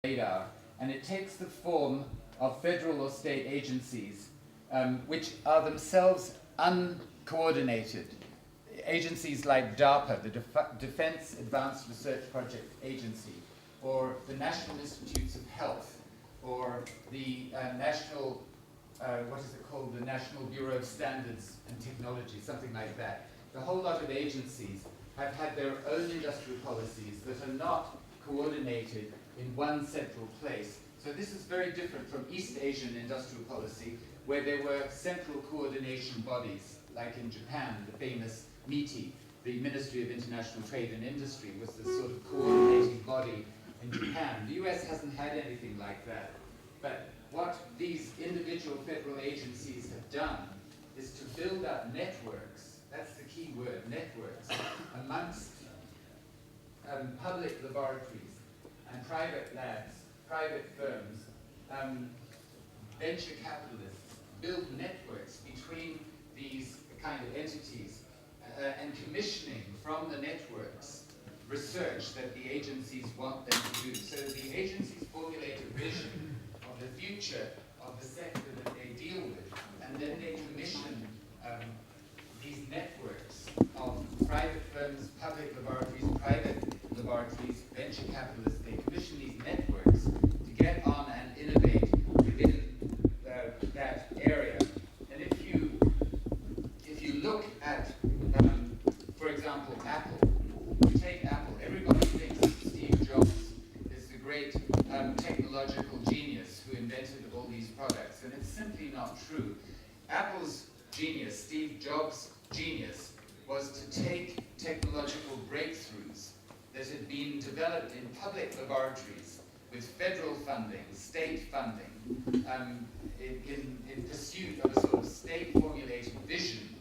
radar, and it takes the form of federal or state agencies which are themselves uncoordinated. Agencies like DARPA, the Defense Advanced Research Project Agency, or the National Institutes of Health, or the National, what is it called, the National Bureau of Standards and Technology, something like that. The whole lot of agencies have had their own industrial policies that are not coordinated in one central place. So this is very different from East Asian industrial policy, where there were central coordination bodies, like in Japan, the famous MITI, the Ministry of International Trade and Industry, was the sort of coordinating body in Japan. The US hasn't had anything like that. But what these individual federal agencies have done is to build up networks, that's the key word, networks, amongst public laboratories and private labs, private firms, venture capitalists, build networks between these kind of entities and commissioning from the networks research that the agencies want them to do. So the agencies formulate a vision of the future of the sector that they deal with, and then they commission these networks of private firms, public laboratories, private laboratories, venture capitalists. They commission these networks to get on and innovate within that area. And if you look at, for example, Apple, you take Apple, everybody thinks Steve Jobs is the great technological genius who invented all these products, and it's simply not true. Apple's genius, Steve Jobs' genius, was to take technological breakthroughs that had been developed in public laboratories with federal funding, state funding, in pursuit of a sort of state-formulated vision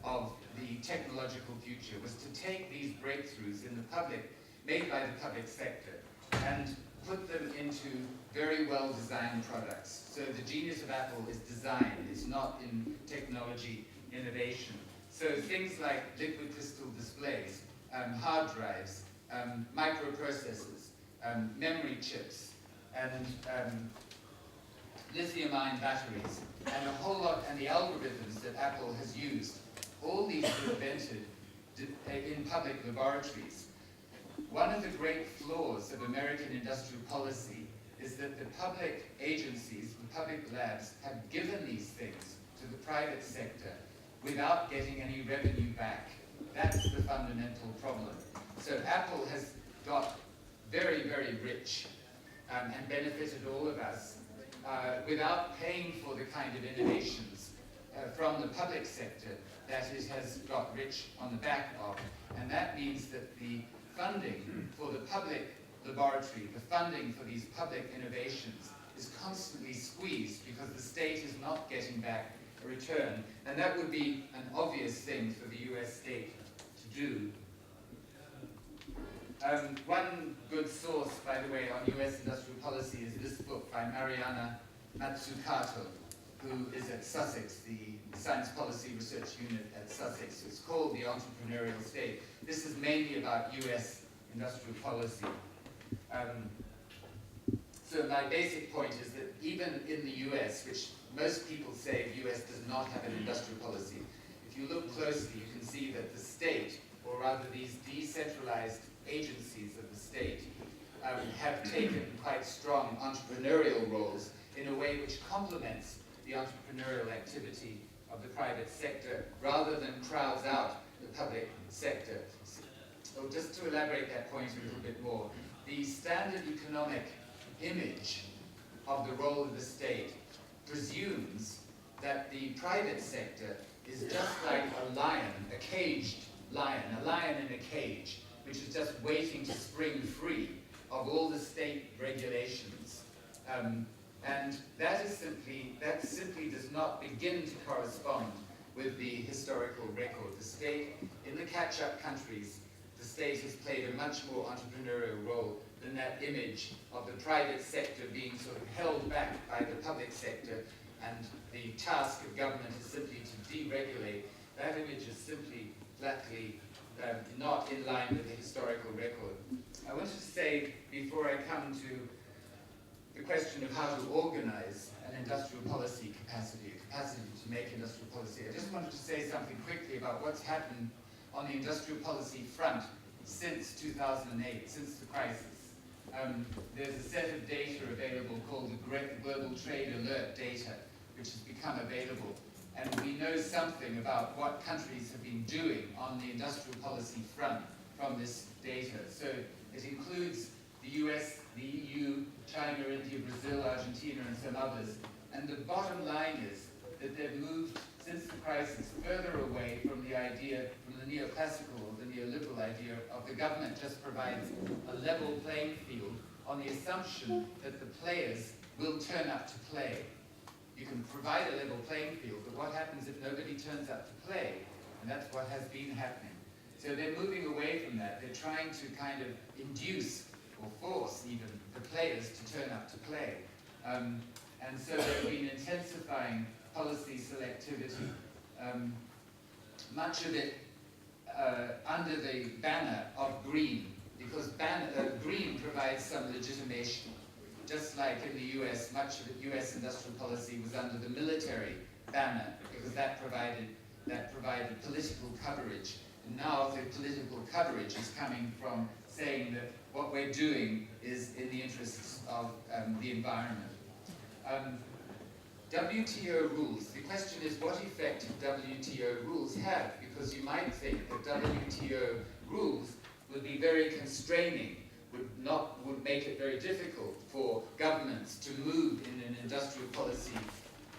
of the technological future, was to take these breakthroughs in the public, made by the public sector, and put them into very well-designed products. So the genius of Apple is design, it's not in technology innovation. So things like liquid crystal displays, hard drives, microprocessors, memory chips, and lithium-ion batteries, and a whole lot, and the algorithms that Apple has used, all these were invented in public laboratories. One of the great flaws of American industrial policy is that the public agencies, the public labs, have given these things to the private sector without getting any revenue back. That's the fundamental problem. So Apple has got very, very rich and benefited all of us without paying for the kind of innovations from the public sector that it has got rich on the back of. And that means that the funding for the public laboratory, the funding for these public innovations, is constantly squeezed because the state is not getting back a return. And that would be an obvious thing for the US state to do. One good source, by the way, on US industrial policy is this book by Mariana Mazzucato, who is at Sussex, the Science Policy Research Unit at Sussex. It's called The Entrepreneurial State. This is mainly about US industrial policy. So my basic point is that even in the US, which most people say the US does not have an industrial policy, if you look closely, you can see that the state, or rather these decentralized agencies of the state, have taken quite strong entrepreneurial roles in a way which complements the entrepreneurial activity of the private sector rather than crowds out the public sector. So just to elaborate that point a little bit more, the standard economic image of the role of the state presumes that the private sector is just like a lion, a caged lion, a lion in a cage, which is just waiting to spring free of all the state regulations. And that simply does not begin to correspond with the historical record. The state, in the catch-up countries, the state has played a much more entrepreneurial role than that image of the private sector being sort of held back by the public sector, and the task of government is simply to deregulate. That image is simply flatly not in line with the historical record. I want to say, before I come to question of how to organize an industrial policy capacity, a capacity to make industrial policy, I just wanted to say something quickly about what's happened on the industrial policy front since 2008, since the crisis. There's a set of data available called the Global Trade Alert data, which has become available. And we know something about what countries have been doing on the industrial policy front from this data. So it includes the US, the EU, China, India, Brazil, Argentina, and some others. And the bottom line is that they've moved, since the crisis, further away from the idea, from the neoclassical or the neoliberal idea of the government just provides a level playing field on the assumption that the players will turn up to play. You can provide a level playing field, but what happens if nobody turns up to play? And that's what has been happening. So they're moving away from that. They're trying to kind of induce or force even the players to turn up to play. And so they've been intensifying policy selectivity, much of it under the banner of green, because green provides some legitimation. Just like in the US, much of the US industrial policy was under the military banner, because that provided political coverage. And now the political coverage is coming from saying that what we're doing is in the interests of the environment. WTO rules. The question is, what effect do WTO rules have? Because you might think that WTO rules would be very constraining, would make it very difficult for governments to move in an industrial policy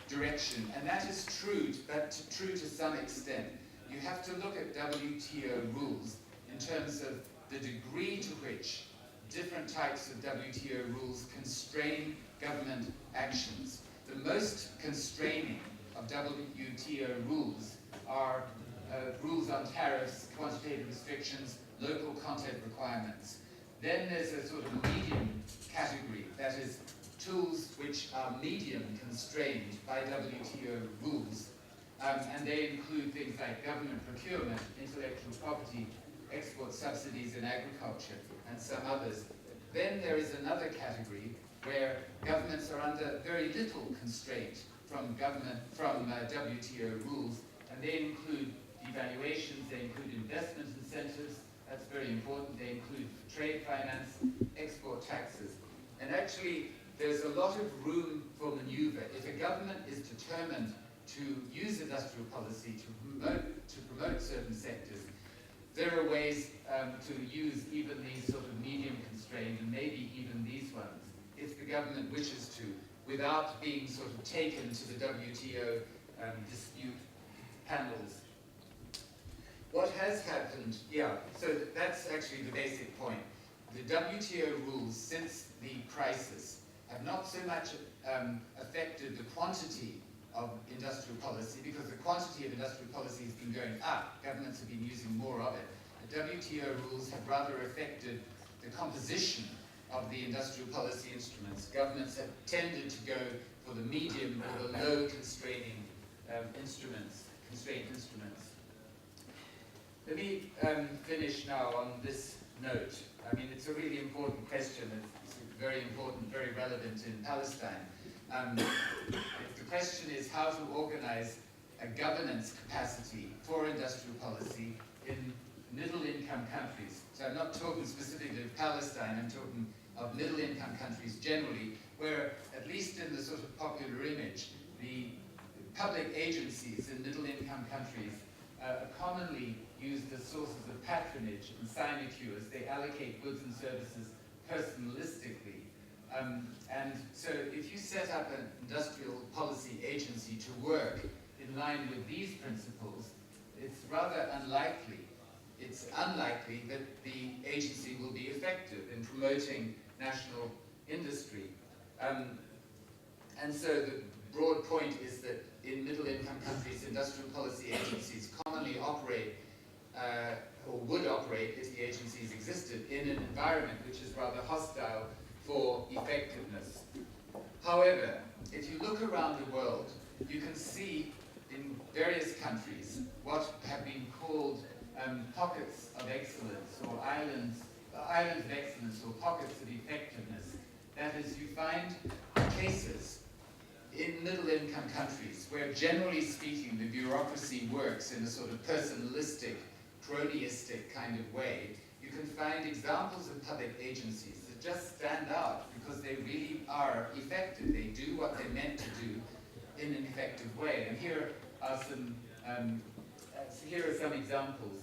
direction. And that is true, but true to some extent. You have to look at WTO rules in terms of the degree to which different types of WTO rules constrain government actions. The most constraining of WTO rules are rules on tariffs, quantitative restrictions, local content requirements. Then there's a sort of medium category, that is tools which are medium constrained by WTO rules. And they include things like government procurement, intellectual property, export subsidies in agriculture, and some others. Then there is another category where governments are under very little constraint from WTO rules, and they include devaluations, they include investment incentives, that's very important, they include trade finance, export taxes. And actually, there's a lot of room for maneuver. If a government is determined to use industrial policy to promote certain sectors, there are ways to use even these sort of medium constrained, and maybe even these ones, if the government wishes to, without being sort of taken to the WTO dispute panels. What has happened, so that's actually the basic point. The WTO rules since the crisis have not so much affected the quantity of industrial policy, because the quantity of industrial policy has been going up. Governments have been using more of it. The WTO rules have rather affected the composition of the industrial policy instruments. Governments have tended to go for the medium or the low constraining constraint instruments. Let me finish now on this note. I mean, it's a really important question. It's very important, very relevant in Palestine. The question is how to organize a governance capacity for industrial policy in middle-income countries. So I'm not talking specifically of Palestine, I'm talking of middle-income countries generally, where, at least in the sort of popular image, the public agencies in middle-income countries are commonly used as sources of patronage and sinecures. They allocate goods and services personalistically. And so if you set up an industrial policy agency to work in line with these principles, it's rather unlikely, that the agency will be effective in promoting national industry. And so the broad point is that in middle-income countries, industrial policy agencies commonly operate, or would operate if the agencies existed, in an environment which is rather hostile for effectiveness. However, if you look around the world, you can see in various countries what have been called pockets of excellence, or islands of excellence, or pockets of effectiveness. That is, you find cases in middle-income countries where, generally speaking, the bureaucracy works in a sort of personalistic, cronyistic kind of way. You can find examples of public agencies that just stand out because they really are effective. They do what they're meant to do in an effective way. And here are some examples.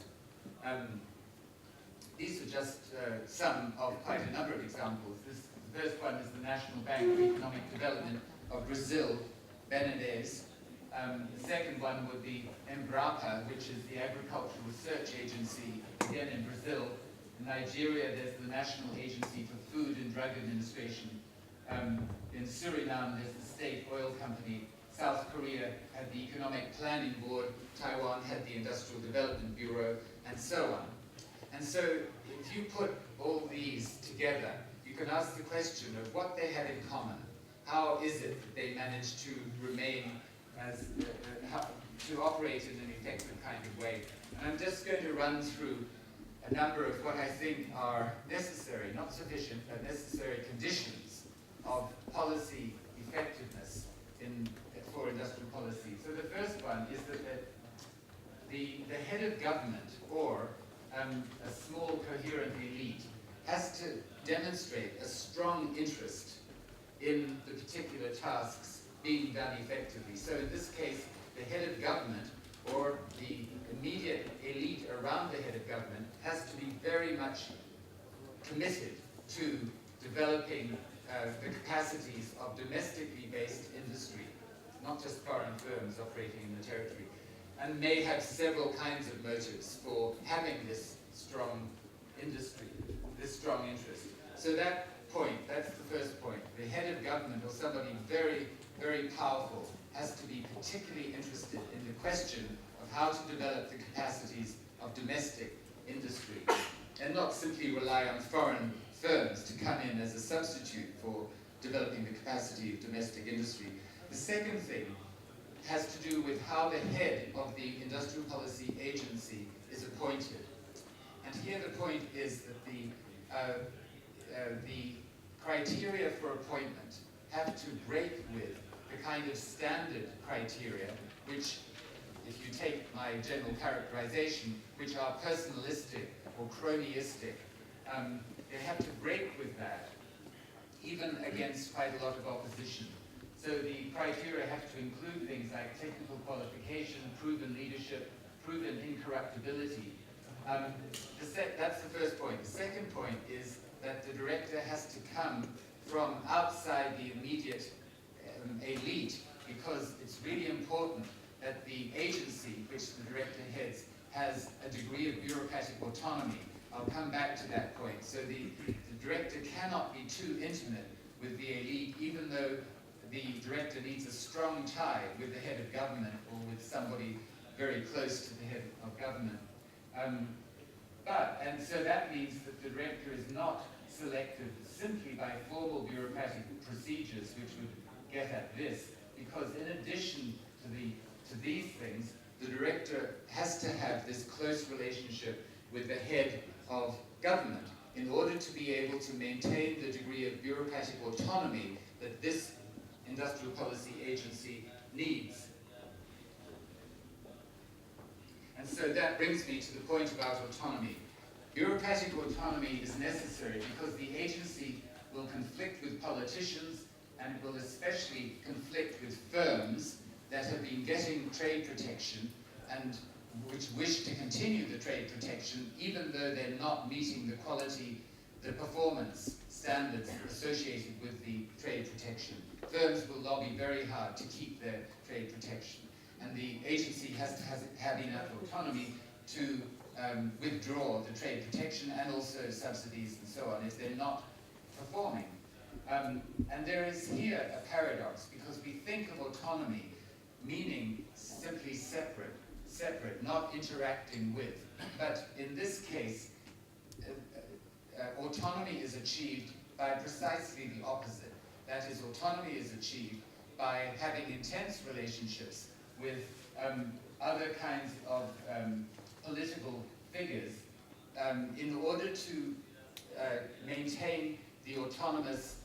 These are just some of quite a number of examples. The first one is the National Bank for Economic Development of Brazil, BNDES. The second one would be Embrapa, which is the Agricultural Research Agency, again in Brazil. In Nigeria, there's the National Agency for Food and Drug Administration. In Suriname, there's the State Oil Company. South Korea had the Economic Planning Board. Taiwan had the Industrial Development Bureau, and so on. And so, if you put all these together, you can ask the question of what they had in common. How is it that they managed to remain as, to operate in an effective kind of way? And I'm just going to run through a number of what I think are necessary, not sufficient, but necessary conditions of policy effectiveness for industrial policy. So the first one is that the head of government, or a small coherent elite, has to demonstrate a strong interest in the particular tasks being done effectively. So in this case, the head of government, or the immediate elite around the head of government, has to be very much committed to developing the capacities of domestically based industry, not just foreign firms operating in the territory, and may have several kinds of motives for having this strong industry, this strong interest. So that point, that's the first point. The head of government, or somebody very, very powerful, has to be particularly interested in the question of how to develop the capacities of domestic industry, and not simply rely on foreign firms to come in as a substitute for developing the capacity of domestic industry. The second thing has to do with how the head of the industrial policy agency is appointed. And here the point is that the criteria for appointment have to break with the kind of standard criteria which, if you take my general characterization, which are personalistic or cronyistic, they have to break with that, even against quite a lot of opposition. So the criteria have to include things like technical qualification, proven leadership, proven incorruptibility. That's the first point. The second point is that the director has to come from outside the immediate elite, because it's really important that the agency which the director heads has a degree of bureaucratic autonomy. I'll come back to that point. So the director cannot be too intimate with the elite, even though the director needs a strong tie with the head of government or with somebody very close to the head of government. And so that means that the director is not selected simply by formal bureaucratic procedures which would get at this, because in addition to these things, the director has to have this close relationship with the head of government in order to be able to maintain the degree of bureaucratic autonomy that this industrial policy agency needs. And so that brings me to the point about autonomy. Bureaucratic autonomy is necessary because the agency will conflict with politicians, and it will especially conflict with firms that have been getting trade protection and which wish to continue the trade protection even though they're not meeting the quality, the performance standards associated with the trade protection. Firms will lobby very hard to keep their trade protection, and the agency has to have enough autonomy to withdraw the trade protection and also subsidies and so on if they're not performing. And there is here a paradox, because we think of autonomy meaning simply separate, not interacting with. But in this case, autonomy is achieved by precisely the opposite. That is, autonomy is achieved by having intense relationships with other kinds of political figures in order to maintain the autonomous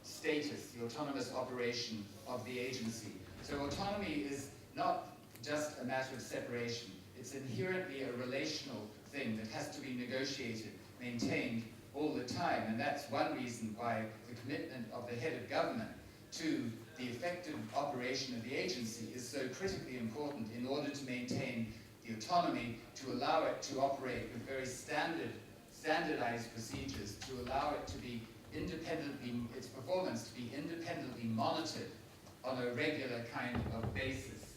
status, the autonomous operation of the agency. So autonomy is not just a matter of separation. It's inherently a relational thing that has to be negotiated, maintained all the time. And that's one reason why the commitment of the head of government to the effective operation of the agency is so critically important in order to maintain the autonomy, to allow it to operate with very standardized procedures, to allow it to be independently, its performance to be independently monitored on a regular kind of basis.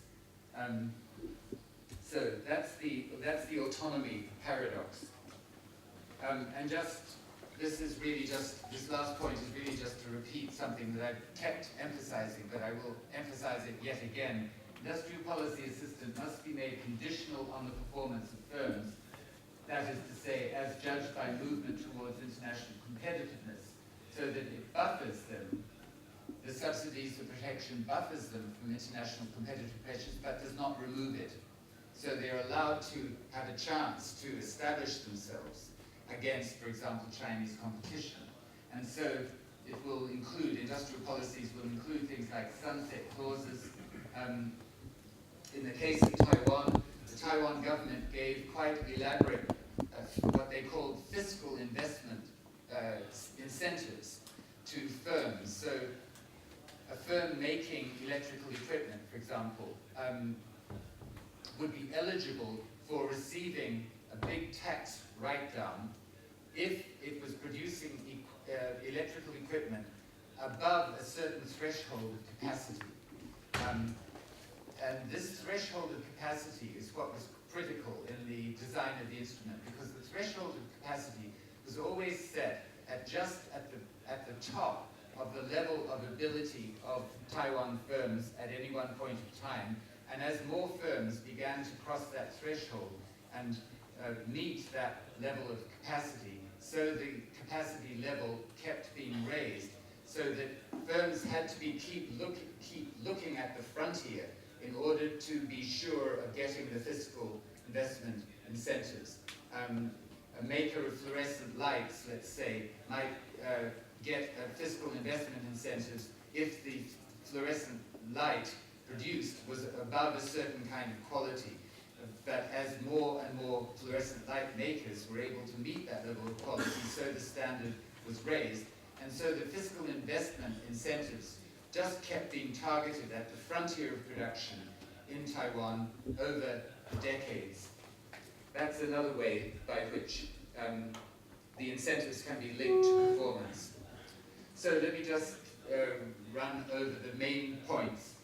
So that's the autonomy paradox. And this last point is really just to repeat something that I've kept emphasizing, but I will emphasize it yet again. Industrial policy assistance must be made conditional on the performance of firms. That is to say, as judged by movement towards international competitiveness, so that it buffers them. The subsidies for protection buffers them from international competitive pressures, but does not remove it. So they're allowed to have a chance to establish themselves against, for example, Chinese competition. And so it will include, industrial policies will include things like sunset clauses. In the case of Taiwan, the Taiwan government gave quite elaborate, what they called fiscal investment incentives to firms. So a firm making electrical equipment, for example, would be eligible for receiving a big tax write-down if it was producing electrical equipment above a certain threshold of capacity. And this threshold of capacity is what was critical in the design of the instrument, because the threshold of capacity was always set at just at the top of the level of ability of Taiwan firms at any one point of time. And as more firms began to cross that threshold and meet that level of capacity, so the capacity level kept being raised, so that firms had to keep looking at the frontier in order to be sure of getting the fiscal investment incentives. A maker of fluorescent lights, let's say, might get fiscal investment incentives if the fluorescent light produced was above a certain kind of quality. But as more and more fluorescent light makers were able to meet that level of quality, so the standard was raised. And so the fiscal investment incentives just kept being targeted at the frontier of production in Taiwan over decades. That's another way by which the incentives can be linked to performance. So let me just run over the main points.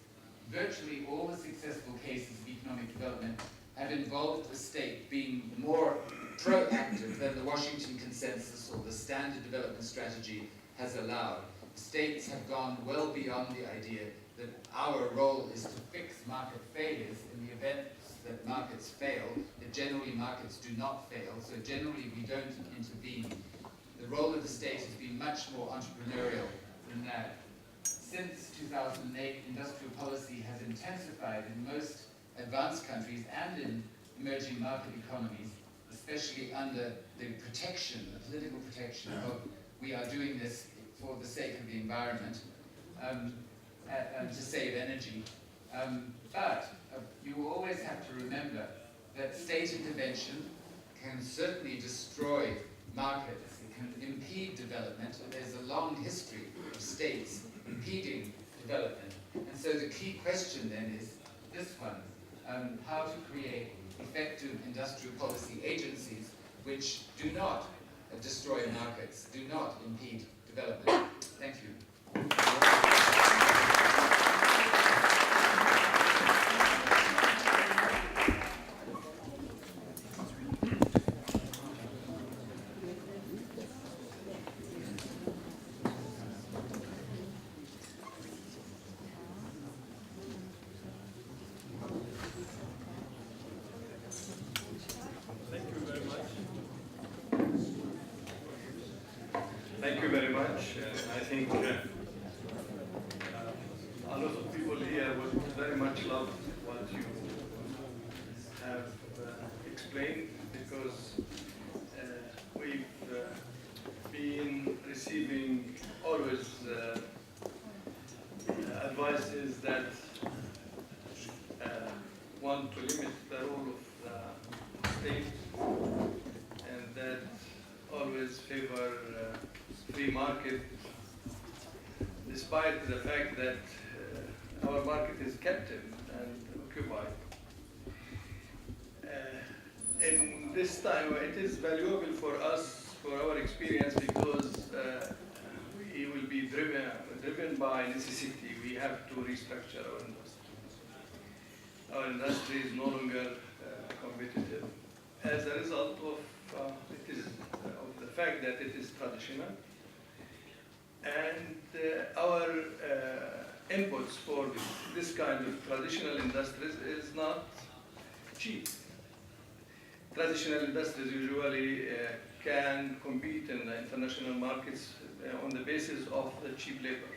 Virtually all the successful cases of economic development have involved the state being more proactive than the Washington Consensus or the Standard Development Strategy has allowed. The states have gone well beyond the idea that our role is to fix market failures in the event that markets fail, that generally markets do not fail, so generally we don't intervene. The role of the state has been much more entrepreneurial than that. Since 2008, industrial policy has intensified in most advanced countries and in emerging market economies, especially under the protection, the political protection of we are doing this for the sake of the environment, and to save energy. But you always have to remember that state intervention can certainly destroy markets. It can impede development, and there's a long history of states impeding development. And so the key question then is this one, how to create effective industrial policy agencies which do not destroy markets, do not impede development. Thank you. Thank you very much. I think a lot of people here would very much love what you have explained, because we've been receiving always parties that want to limit the role of the state and that always favor free market, despite the fact that our market is captive and occupied. In this time, it is valuable for us, for our experience, because we will be driven by necessity. We have to restructure our industry. Our industry is no longer competitive as a result of of the fact that it is traditional, and our inputs for this kind of traditional industries is not cheap. Traditional industries usually can compete in the international markets on the basis of the cheap labor.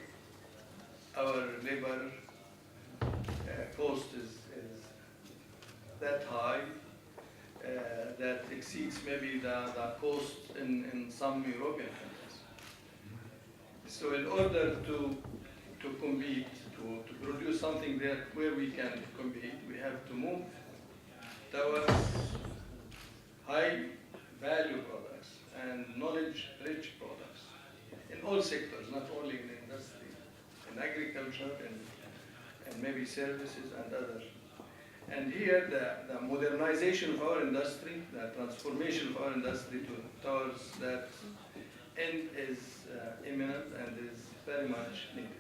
Our labor cost is that high that exceeds maybe the cost in some European countries. So in order to compete, to produce something where we can compete, we have to move towards high value products and knowledge-rich products in all sectors, not only in industry, in agriculture, and maybe services and others. And here the modernization of our industry, the transformation of our industry towards that end is imminent and is very much needed.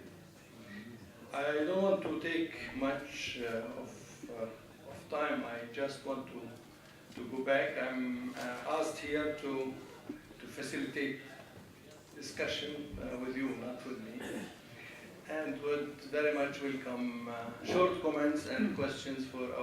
I don't want to take much of time. I just want to go back. I'm asked here to facilitate discussion with you, not with me, and would very much welcome short comments and questions for our